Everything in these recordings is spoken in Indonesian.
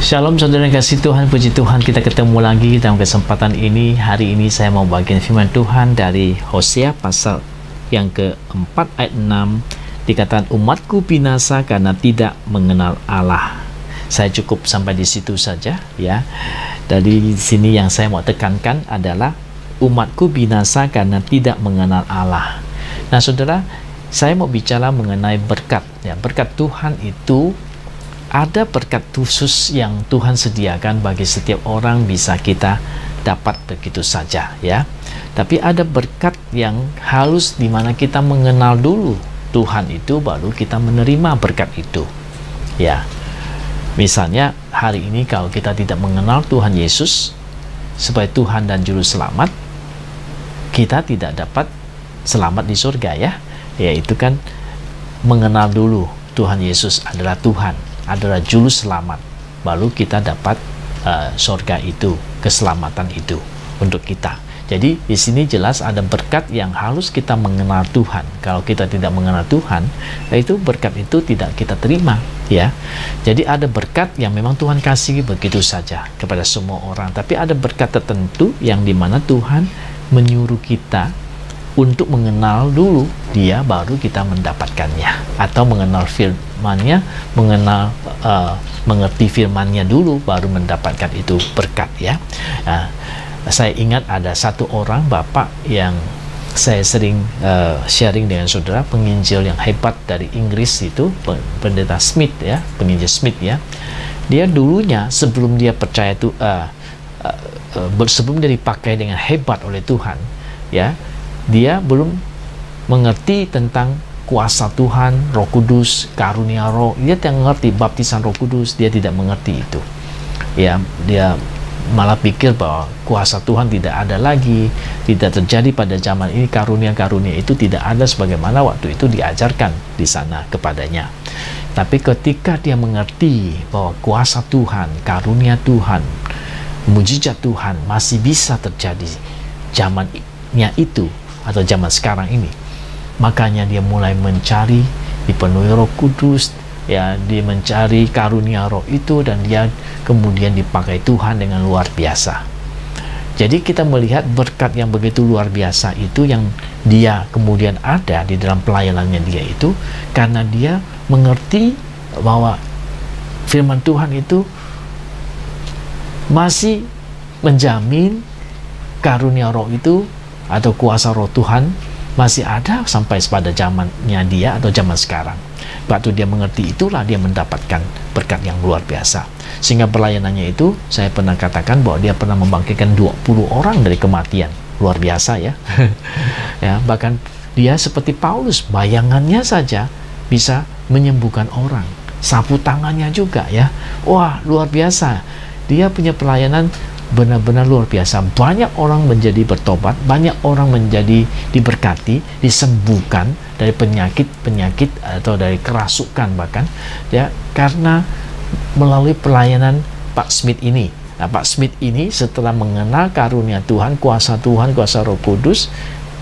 Shalom saudara yang kasih Tuhan, puji Tuhan kita ketemu lagi dalam kesempatan ini. Hari ini saya mau bagikan firman Tuhan dari Hosea pasal yang keempat ayat 6. Dikatakan umatku binasa karena tidak mengenal Allah. Saya cukup sampai di situ saja ya. Dari sini yang saya mau tekankan adalah umatku binasa karena tidak mengenal Allah. Nah saudara, saya mau bicara mengenai berkat ya. Berkat Tuhan itu ada berkat khusus yang Tuhan sediakan bagi setiap orang bisa kita dapat begitu saja ya. Tapi ada berkat yang halus di mana kita mengenal dulu Tuhan itu baru kita menerima berkat itu. Ya. Misalnya hari ini kalau kita tidak mengenal Tuhan Yesus sebagai Tuhan dan juru selamat, kita tidak dapat selamat di surga ya. Yaitu kan mengenal dulu Tuhan Yesus adalah Tuhan, adalah juru selamat, baru kita dapat surga itu, keselamatan itu untuk kita. Jadi di sini jelas ada berkat yang harus kita mengenal Tuhan. Kalau kita tidak mengenal Tuhan, itu berkat itu tidak kita terima ya. Jadi ada berkat yang memang Tuhan kasih begitu saja kepada semua orang, tapi ada berkat tertentu yang dimana Tuhan menyuruh kita untuk mengenal dulu dia baru kita mendapatkannya, atau mengenal firman-Nya, mengerti firman-Nya dulu baru mendapatkan itu berkat ya. Saya ingat ada satu orang bapak yang saya sering sharing dengan saudara, penginjil yang hebat dari Inggris itu, pendeta Smith ya, penginjil Smith ya. Dia dulunya sebelum dia percaya itu sebelum dia dipakai dengan hebat oleh Tuhan ya, dia belum mengerti tentang kuasa Tuhan, Roh Kudus, karunia Roh. Dia tidak mengerti baptisan Roh Kudus, dia tidak mengerti itu. Ya, dia malah pikir bahwa kuasa Tuhan tidak ada lagi, tidak terjadi pada zaman ini, karunia-karunia itu tidak ada sebagaimana waktu itu diajarkan di sana kepadanya. Tapi ketika dia mengerti bahwa kuasa Tuhan, karunia Tuhan, mujizat Tuhan masih bisa terjadi zamannya itu atau zaman sekarang ini, makanya dia mulai mencari, dipenuhi Roh Kudus ya, dia mencari karunia Roh itu, dan dia kemudian dipakai Tuhan dengan luar biasa. Jadi kita melihat berkat yang begitu luar biasa itu yang dia kemudian ada di dalam pelayanannya dia itu, karena dia mengerti bahwa firman Tuhan itu masih menjamin karunia Roh itu atau kuasa Roh Tuhan masih ada sampai pada zamannya dia atau zaman sekarang. Waktu dia mengerti itulah dia mendapatkan berkat yang luar biasa. Sehingga pelayanannya itu, saya pernah katakan bahwa dia pernah membangkitkan 20 orang dari kematian. Luar biasa ya. Ya, bahkan dia seperti Paulus, bayangannya saja bisa menyembuhkan orang. Sapu tangannya juga ya. Wah, luar biasa. Dia punya pelayanan benar-benar luar biasa. Banyak orang menjadi bertobat, banyak orang menjadi diberkati, disembuhkan dari penyakit atau dari kerasukan bahkan ya, karena melalui pelayanan Pak Smith ini. Nah, Pak Smith ini setelah mengenal karunia Tuhan, kuasa Roh Kudus,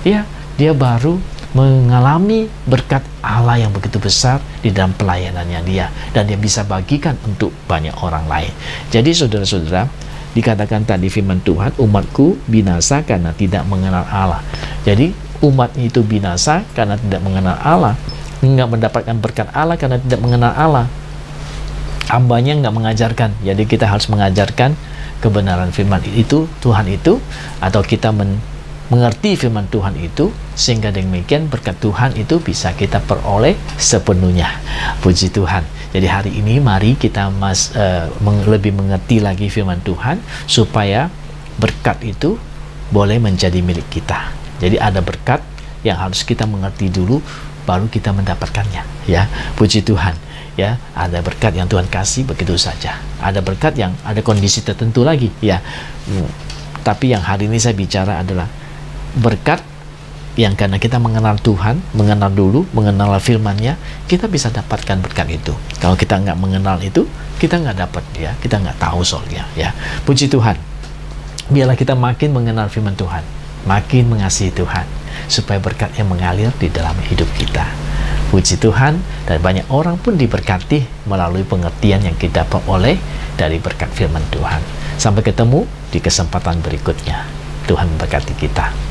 ya, dia baru mengalami berkat Allah yang begitu besar di dalam pelayanannya dia, dan dia bisa bagikan untuk banyak orang lain. Jadi saudara-saudara, dikatakan tadi firman Tuhan, umatku binasa karena tidak mengenal Allah. Jadi umatnya itu binasa karena tidak mengenal Allah, nggak mendapatkan berkat Allah karena tidak mengenal Allah. Hambanya nggak mengajarkan, jadi kita harus mengajarkan kebenaran firman itu, Tuhan itu, atau kita mengerti firman Tuhan itu, sehingga demikian berkat Tuhan itu bisa kita peroleh sepenuhnya. Puji Tuhan. Jadi hari ini mari kita lebih mengerti lagi firman Tuhan, supaya berkat itu boleh menjadi milik kita. Jadi ada berkat yang harus kita mengerti dulu, baru kita mendapatkannya ya. Puji Tuhan ya. Ada berkat yang Tuhan kasih begitu saja, ada berkat yang ada kondisi tertentu lagi ya. Tapi yang hari ini saya bicara adalah berkat yang karena kita mengenal Tuhan, mengenal dulu, mengenal firman-Nya, kita bisa dapatkan berkat itu. Kalau kita nggak mengenal itu, kita nggak dapat ya, kita nggak tahu soalnya ya. Puji Tuhan. Biarlah kita makin mengenal firman Tuhan, makin mengasihi Tuhan, supaya berkatnya mengalir di dalam hidup kita. Puji Tuhan, dan banyak orang pun diberkati melalui pengertian yang kita dapat oleh dari berkat firman Tuhan. Sampai ketemu di kesempatan berikutnya. Tuhan memberkati kita.